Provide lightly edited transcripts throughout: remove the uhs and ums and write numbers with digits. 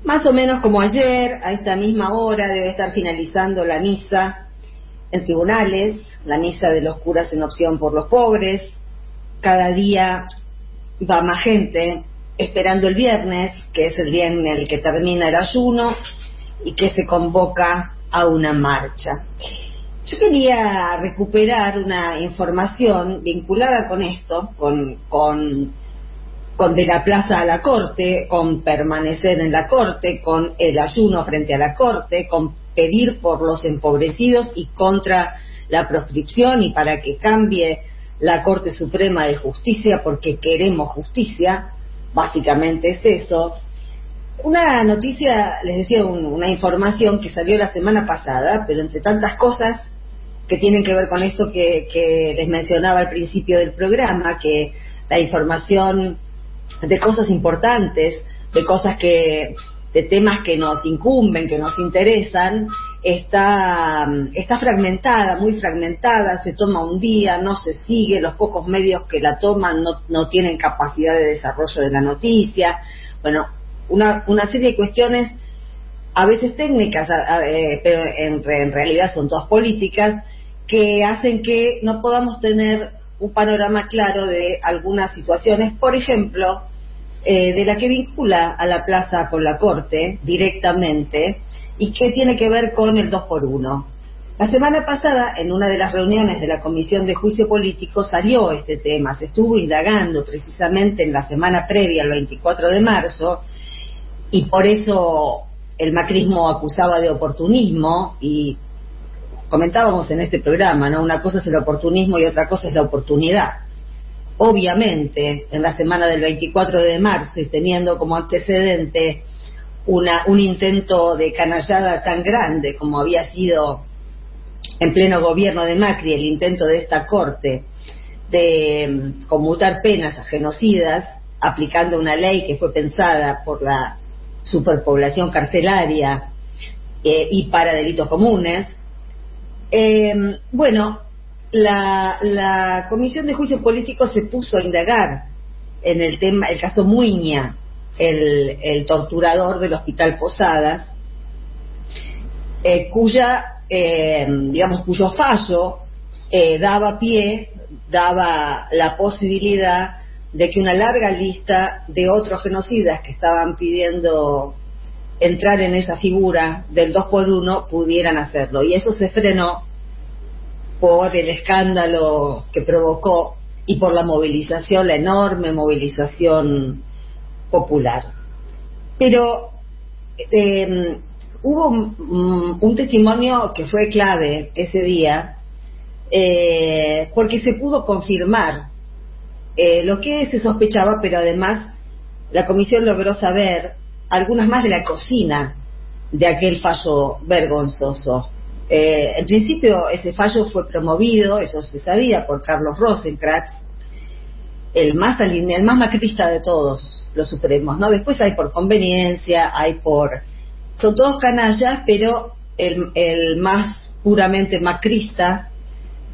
Más o menos como ayer, a esta misma hora, debe estar finalizando la misa en tribunales, la misa de los curas en opción por los pobres. Cada día va más gente esperando el viernes, que es el día en el que termina el ayuno y que se convoca a una marcha. Yo quería recuperar una información vinculada con esto, con de la plaza a la corte, con permanecer en la corte, con el ayuno frente a la corte, con pedir por los empobrecidos y contra la proscripción y para que cambie la Corte Suprema de Justicia porque queremos justicia. Básicamente es eso. Una noticia, les decía, una información que salió la semana pasada, pero entre tantas cosas que tienen que ver con esto que les mencionaba al principio del programa, que la información de cosas importantes, de temas que nos incumben, que nos interesan, está fragmentada, muy fragmentada, se toma un día, no se sigue, los pocos medios que la toman no tienen capacidad de desarrollo de la noticia. Bueno, una serie de cuestiones, a veces técnicas, pero en realidad son todas políticas, que hacen que no podamos tener un panorama claro de algunas situaciones, por ejemplo, de la que vincula a la plaza con la corte directamente y que tiene que ver con el 2x1. La semana pasada, en una de las reuniones de la Comisión de Juicio Político, salió este tema, se estuvo indagando precisamente en la semana previa al 24 de marzo, y por eso el macrismo acusaba de oportunismo, y comentábamos en este programa, ¿no? Una cosa es el oportunismo y otra cosa es la oportunidad. Obviamente, en la semana del 24 de marzo y teniendo como antecedente un intento de canallada tan grande como había sido en pleno gobierno de Macri, el intento de esta corte de conmutar penas a genocidas, aplicando una ley que fue pensada por la superpoblación carcelaria y para delitos comunes. Bueno, la Comisión de Juicio Político se puso a indagar en el caso Muiña, el torturador del Hospital Posadas, cuyo fallo daba la posibilidad de que una larga lista de otros genocidas que estaban pidiendo entrar en esa figura del 2x1 pudieran hacerlo, y eso se frenó por el escándalo que provocó y por la movilización, la enorme movilización popular. Pero hubo un testimonio que fue clave ese día, porque se pudo confirmar lo que se sospechaba, pero además la comisión logró saber algunas más de la cocina de aquel fallo vergonzoso. En principio ese fallo fue promovido, eso se sabía, por Carlos Rosenkrantz, el más macrista de todos los supremos, ¿no? Después hay por conveniencia, son todos canallas, pero el más puramente macrista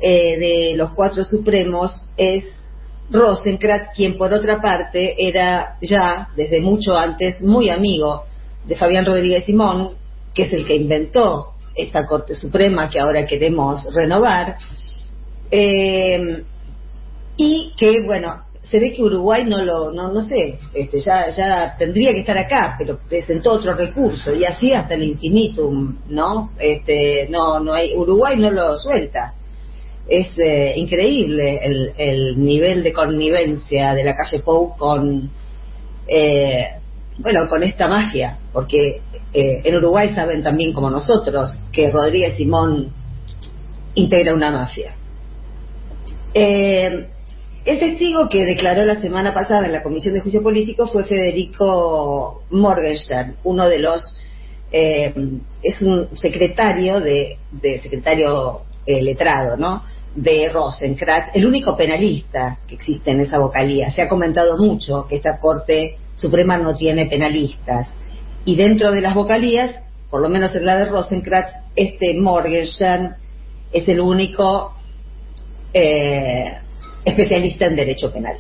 de los cuatro supremos es Rosenkrantz, quien por otra parte era ya desde mucho antes muy amigo de Fabián Rodríguez Simón, que es el que inventó esta Corte Suprema que ahora queremos renovar, y que, bueno, se ve que Uruguay no sé, ya tendría que estar acá, pero presentó otro recurso, y así hasta el infinitum, ¿no? No hay, Uruguay no lo suelta. Es increíble el nivel de connivencia de la calle Pou con esta mafia, porque en Uruguay saben también como nosotros que Rodríguez Simón integra una mafia. El testigo que declaró la semana pasada en la Comisión de Juicio Político fue Federico Morgenstern, uno de los es un secretario letrado, ¿no?, de Rosenkrantz, el único penalista que existe en esa vocalía. Se ha comentado mucho que esta Corte Suprema no tiene penalistas, y dentro de las vocalías, por lo menos en la de Rosenkrantz, Morgenstern es el único especialista en derecho penal.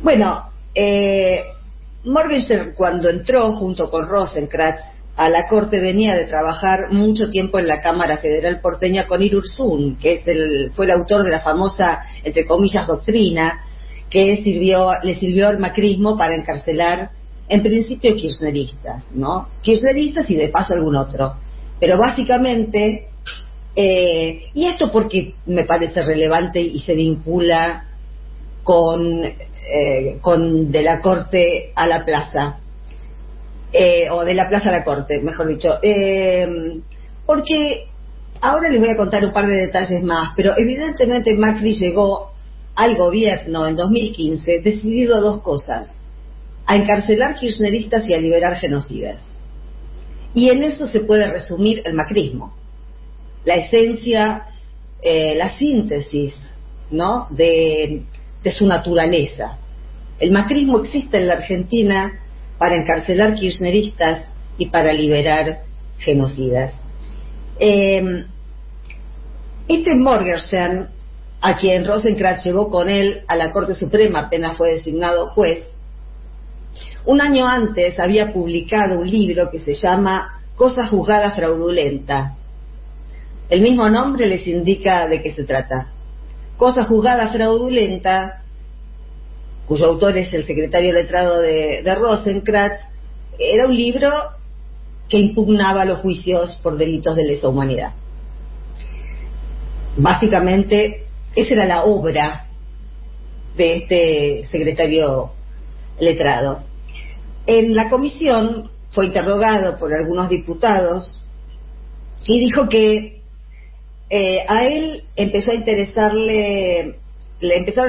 Bueno, Morgenstern, cuando entró junto con Rosenkrantz a la corte, venía de trabajar mucho tiempo en la Cámara Federal porteña con Irurzun, que fue el autor de la famosa, entre comillas, doctrina que le sirvió al macrismo para encarcelar, en principio, kirchneristas, ¿no? Kirchneristas y de paso algún otro. Pero básicamente, y esto porque me parece relevante y se vincula con de la corte a la plaza, o de la plaza a la corte, mejor dicho, porque ahora les voy a contar un par de detalles más, pero evidentemente Macri llegó al gobierno en 2015 decidido a dos cosas: a encarcelar kirchneristas y a liberar genocidas. Y en eso se puede resumir el macrismo, la esencia, la síntesis, ¿no?, de su naturaleza. El macrismo existe en la Argentina para encarcelar kirchneristas y para liberar genocidas. Este Morgenstern, a quien Rosenkrantz llevó con él a la Corte Suprema apenas fue designado juez, un año antes había publicado un libro que se llama Cosa juzgada fraudulenta. El mismo nombre les indica de qué se trata. Cosa juzgada fraudulenta, cuyo autor es el secretario letrado de Rosenkrantz, era un libro que impugnaba los juicios por delitos de lesa humanidad. Básicamente, esa era la obra de este secretario letrado. En la comisión fue interrogado por algunos diputados y dijo que a él le empezaron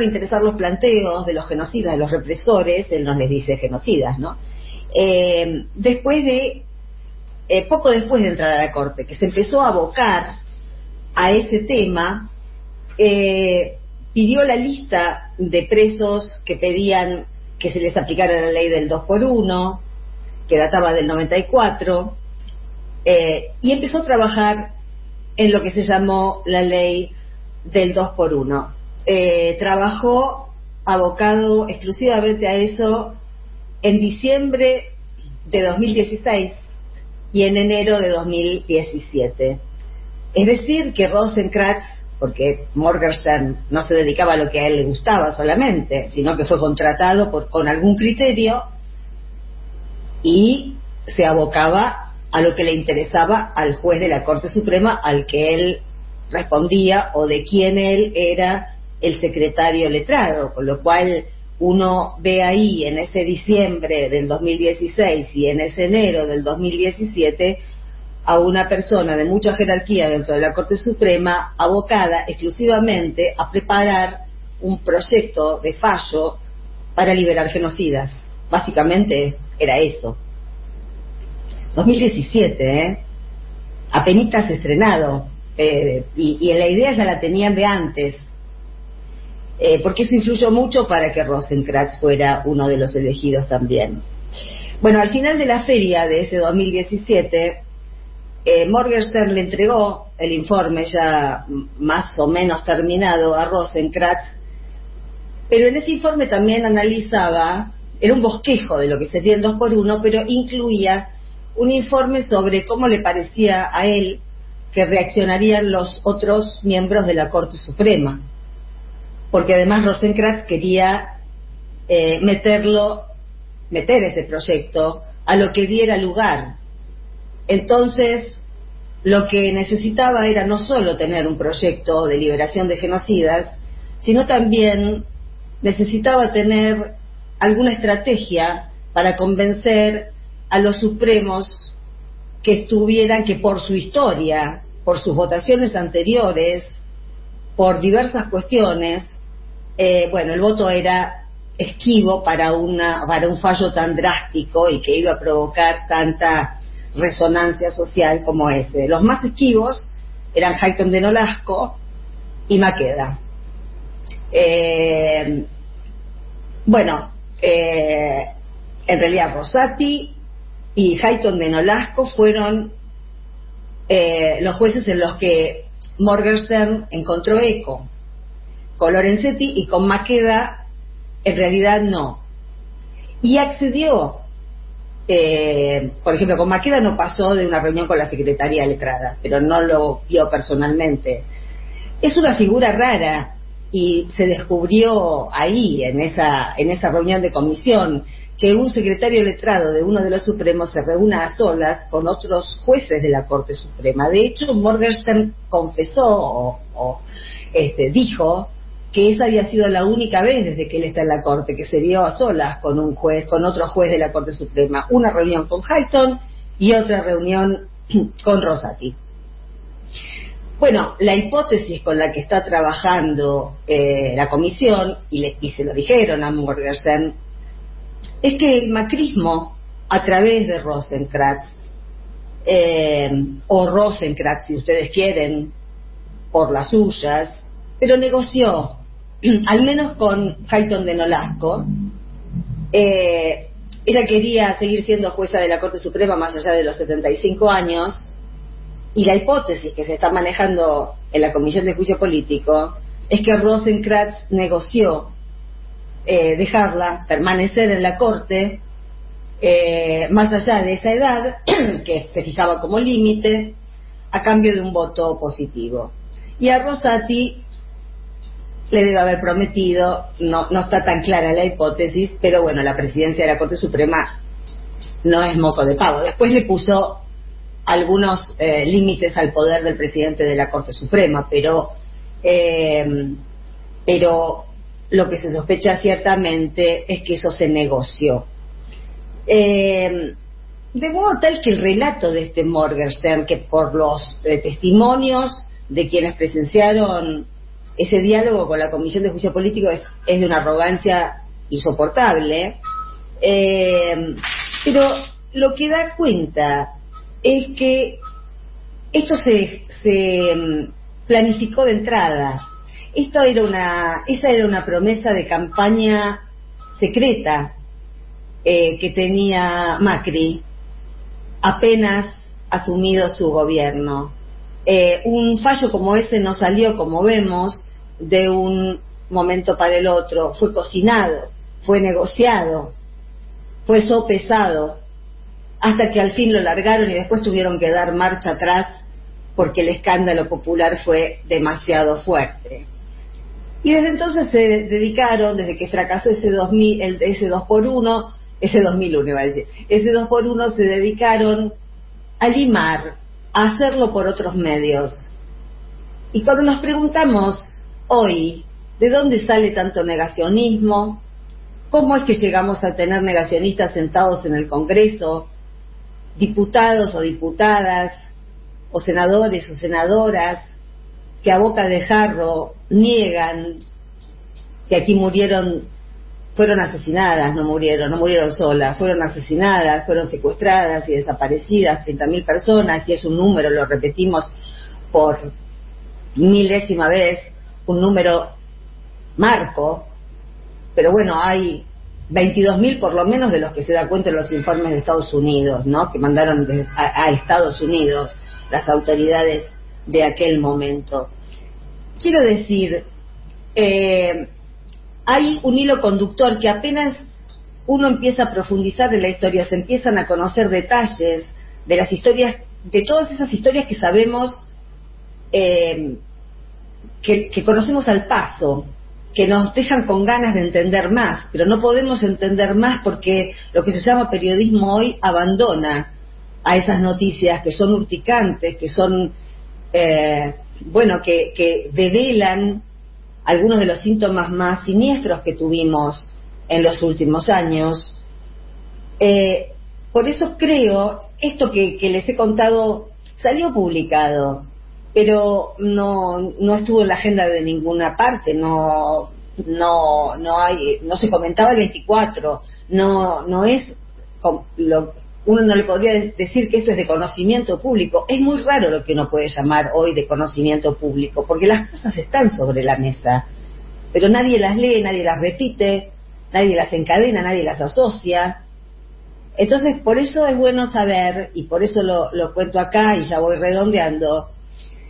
a interesar los planteos de los genocidas, de los represores. Él no les dice genocidas, ¿no? Poco después de entrar a la corte, que se empezó a abocar a ese tema, pidió la lista de presos que pedían que se les aplicara la ley del 2x1, que databa del 94, y empezó a trabajar en lo que se llamó la ley del 2x1. Trabajó abocado exclusivamente a eso en diciembre de 2016 y en enero de 2017. Es decir, que Rosenkrantz, porque Morgenstern no se dedicaba a lo que a él le gustaba solamente, sino que fue contratado con algún criterio y se abocaba a lo que le interesaba al juez de la Corte Suprema, al que él respondía o de quien él era el secretario letrado, con lo cual uno ve ahí en ese diciembre del 2016 y en ese enero del 2017 a una persona de mucha jerarquía dentro de la Corte Suprema abocada exclusivamente a preparar un proyecto de fallo para liberar genocidas. Básicamente era eso. 2017, apenitas estrenado, y la idea ya la tenían de antes, porque eso influyó mucho para que Rosenkrantz fuera uno de los elegidos también. Bueno, al final de la feria de ese 2017, Morgenstern le entregó el informe ya más o menos terminado a Rosenkrantz, pero en ese informe también analizaba, era un bosquejo de lo que sería el 2x1, pero incluía un informe sobre cómo le parecía a él que reaccionarían los otros miembros de la Corte Suprema, porque además Rosenkrantz quería meter ese proyecto a lo que diera lugar. Entonces, lo que necesitaba era no solo tener un proyecto de liberación de genocidas, sino también necesitaba tener alguna estrategia para convencer a los supremos que por su historia, por sus votaciones anteriores, por diversas cuestiones, el voto era esquivo para un fallo tan drástico y que iba a provocar tanta resonancia social como ese. Los más esquivos eran Hayton de Nolasco y Maqueda. En realidad Rosati y Hayton de Nolasco fueron los jueces en los que Morgenstern encontró eco. Con Lorenzetti y con Maqueda en realidad no. y accedió. Por ejemplo, con Maqueda no pasó de una reunión con la secretaría letrada, pero no lo vio personalmente. Es una figura rara y se descubrió ahí, en esa reunión de comisión, que un secretario letrado de uno de los Supremos se reúna a solas con otros jueces de la Corte Suprema. De hecho, Morgenstern confesó dijo que esa había sido la única vez desde que él está en la Corte que se vio a solas con un juez, con otro juez de la Corte Suprema, una reunión con Hayton y otra reunión con Rosati. Bueno, la hipótesis con la que está trabajando la comisión, y se lo dijeron a Morgenstern, es que el macrismo, a través de Rosenkrantz, o Rosenkrantz, si ustedes quieren, por las suyas, pero negoció, al menos con Hayton de Nolasco. Ella quería seguir siendo jueza de la Corte Suprema más allá de los 75 años, y la hipótesis que se está manejando en la Comisión de Juicio Político es que Rosenkrantz negoció dejarla permanecer en la Corte más allá de esa edad que se fijaba como límite, a cambio de un voto positivo. Y a Rosati le debe haber prometido, no está tan clara la hipótesis, pero bueno, la presidencia de la Corte Suprema no es moco de pavo. Después le puso algunos límites al poder del presidente de la Corte Suprema, pero lo que se sospecha ciertamente es que eso se negoció. De modo tal que el relato de este Morgenstern, que por los testimonios de quienes presenciaron ese diálogo con la Comisión de Juicio Político, es de una arrogancia insoportable, pero lo que da cuenta es que esto se planificó de entrada. Esa era una promesa de campaña secreta que tenía Macri apenas asumido su gobierno. Un fallo como ese no salió, como vemos, de un momento para el otro. Fue cocinado, fue negociado, fue sopesado, hasta que al fin lo largaron y después tuvieron que dar marcha atrás porque el escándalo popular fue demasiado fuerte. Y desde entonces se dedicaron, desde que fracasó ese 2x1, ese 2001 iba a decir, ese 2x1, se dedicaron a limar, a hacerlo por otros medios. Y cuando nos preguntamos hoy, ¿de dónde sale tanto negacionismo? ¿Cómo es que llegamos a tener negacionistas sentados en el Congreso, diputados o diputadas, o senadores o senadoras, que a boca de jarro niegan que aquí fueron asesinadas, no murieron solas, fueron asesinadas, fueron secuestradas y desaparecidas 30.000 personas, y es un número, lo repetimos por 1000ª vez, un número marco, pero bueno, hay 22.000 por lo menos de los que se da cuenta en los informes de Estados Unidos, ¿no?, que mandaron a Estados Unidos las autoridades de aquel momento. Quiero decir, hay un hilo conductor que apenas uno empieza a profundizar en la historia, se empiezan a conocer detalles de las historias, de todas esas historias que sabemos, que conocemos al paso, que nos dejan con ganas de entender más, pero no podemos entender más porque lo que se llama periodismo hoy abandona a esas noticias que son urticantes, que son, que develan algunos de los síntomas más siniestros que tuvimos en los últimos años. Por eso creo, esto que les he contado salió publicado, pero no estuvo en la agenda de ninguna parte, no se comentaba el 24, no es uno no le podría decir que esto es de conocimiento público. Es muy raro lo que uno puede llamar hoy de conocimiento público, porque las cosas están sobre la mesa, pero nadie las lee, nadie las repite, nadie las encadena, nadie las asocia. Entonces, por eso es bueno saber, y por eso lo cuento acá y ya voy redondeando,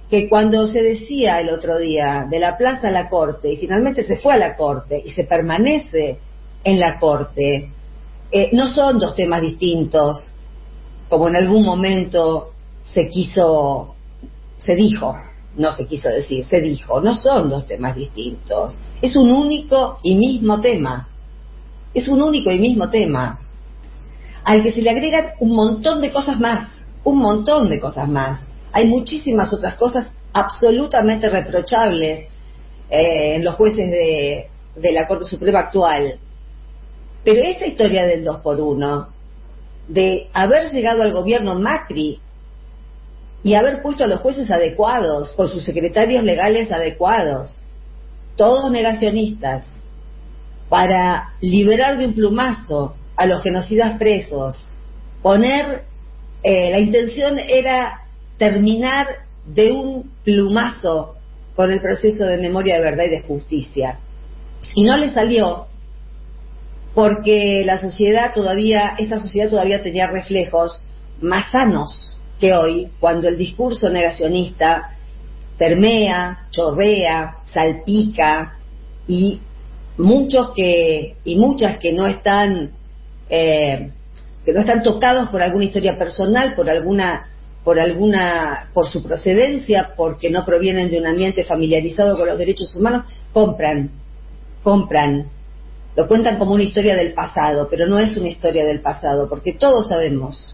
que cuando se decía el otro día de la plaza a la Corte, y finalmente se fue a la Corte y se permanece en la Corte, No son dos temas distintos, como en algún momento se dijo, no se quiso decir, se dijo, no son dos temas distintos, es un único y mismo tema, al que se le agregan un montón de cosas más. Hay muchísimas otras cosas absolutamente reprochables en los jueces de la Corte Suprema actual. Pero esta historia del 2x1, de haber llegado al gobierno Macri y haber puesto a los jueces adecuados, con sus secretarios legales adecuados, todos negacionistas, para liberar de un plumazo a los genocidas presos, la intención era terminar de un plumazo con el proceso de memoria, de verdad y de justicia. Y no le salió, porque esta sociedad todavía tenía reflejos más sanos que hoy, cuando el discurso negacionista permea, chorrea, salpica, y muchas que no están tocados por alguna historia personal, por su procedencia, porque no provienen de un ambiente familiarizado con los derechos humanos, compran, lo cuentan como una historia del pasado, pero no es una historia del pasado, porque todos sabemos